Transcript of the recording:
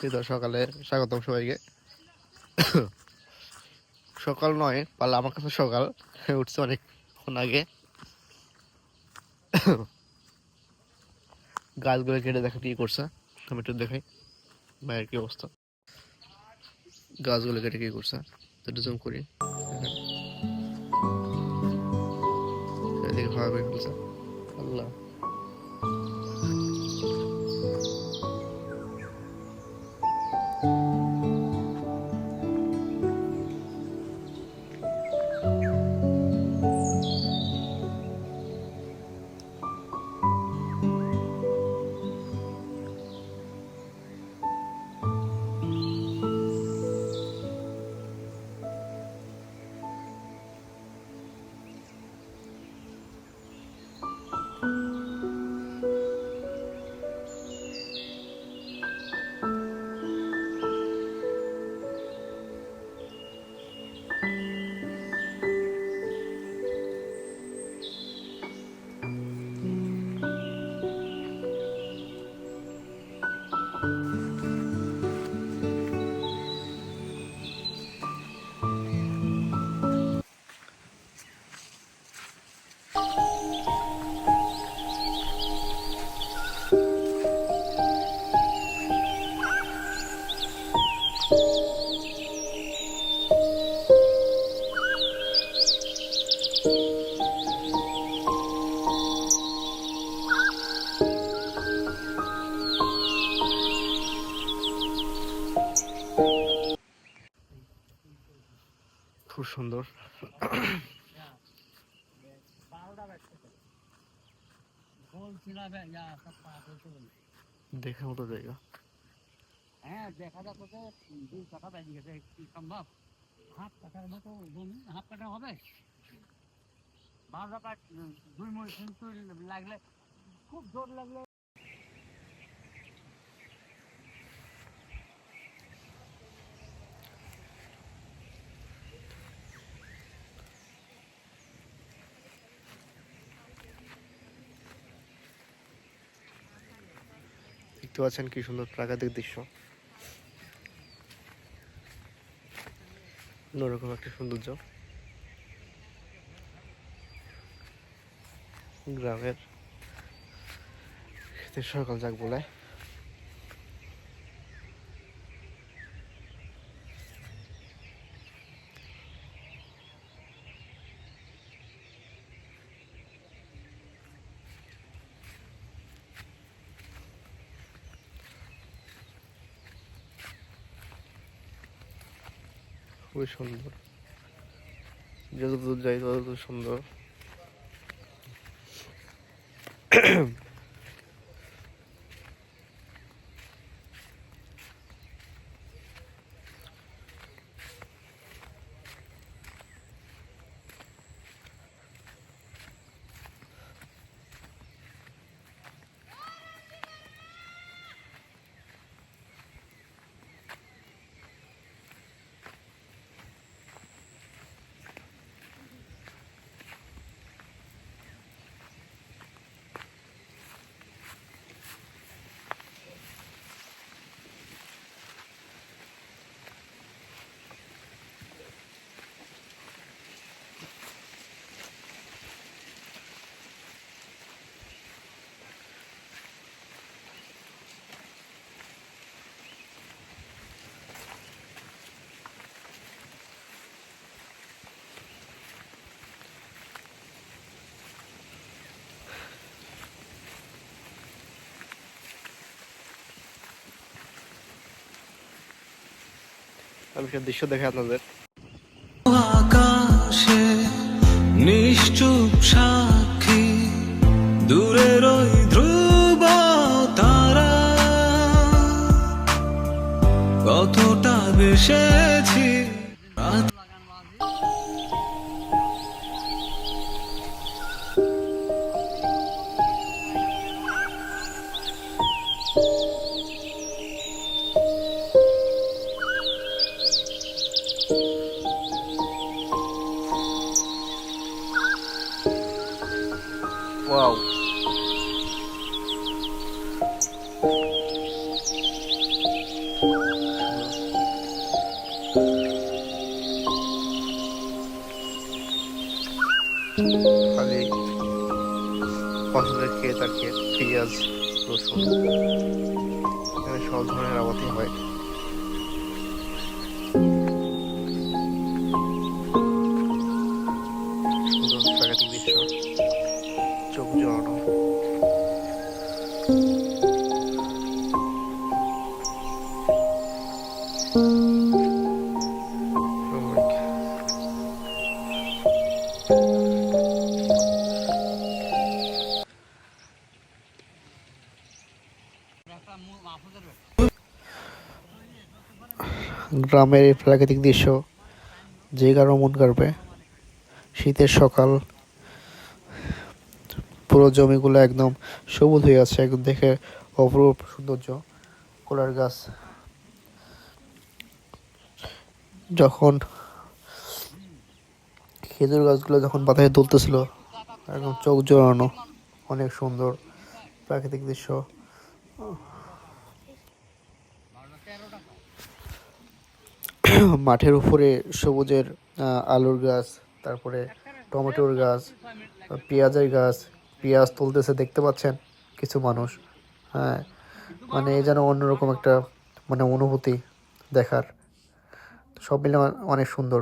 শীত সকালে স্বাগতম সবাইকে। সকাল নয় পারলে আমার কাছে সকাল, উঠছে অনেকক্ষণ আগে। গাছগুলো কেটে দেখা কি করছে, আমি একটু দেখাই ভাইয়ের কি অবস্থা। গাছগুলো কেটে কি করছে একটু জুম করি, এদিকে ভাড়া করে ফেলছে। আল্লাহ, খুব সুন্দর। দেখার মতো জায়গা। হ্যাঁ, দেখা যাচ্ছে যে 2 কাঠা বেরিয়ে গেছে। কি সম্ভব? হাফ কাঠার মতো জমি, হাফ কাঠা হবে। 12 কাঠ 2 মুল কিন্তু লাগলে খুব জোর লাগলে। দেখতে পাচ্ছেন কি সুন্দর প্রাকৃতিক দৃশ্য, অন্যরকম একটা সৌন্দর্য গ্রামের সকাল যাক বলে। খুবই সুন্দর, যতদূর যাই ততদূর সুন্দর। আমি একটা দৃশ্য দেখে আপনাদের। আকাশে নিশ্চুপ সাক্ষী দূরের ওই ধ্রুব তারা কতটা বেসেছি। ওয়াও, খালি ফসলের ক্ষেত আর ক্ষেত, পেঁয়াজ, রসুন, এখানে সব ধরনের আবাদই হয়। সুন্দর প্রাকৃতিক দৃশ্য, চোখ জড়ানো। গ্রামের এই প্রাকৃতিক দৃশ্য যে কারো মন কাড়বে। শীতের সকাল, পুরো জমিগুলো একদম সবুজ হয়ে আছে, একদম দেখে অপরূপ সৌন্দর্য। কলার গাছ যখন, খেজুর গাছগুলো যখন বাতাসে দুলতেছিল, একদম চোখ জোড়ানো, অনেক সুন্দর প্রাকৃতিক দৃশ্য। মাঠের উপরে সবুজের আলুর গাছ, তারপরে টমেটোর গাছ, পেঁয়াজের গাছ, পেঁয়াজ তুলতেছে দেখতে পাচ্ছেন কিছু মানুষ। হ্যাঁ, মানে এই যেন অন্যরকম একটা মানে অনুভূতি দেখার, সব মিলে অনেক সুন্দর।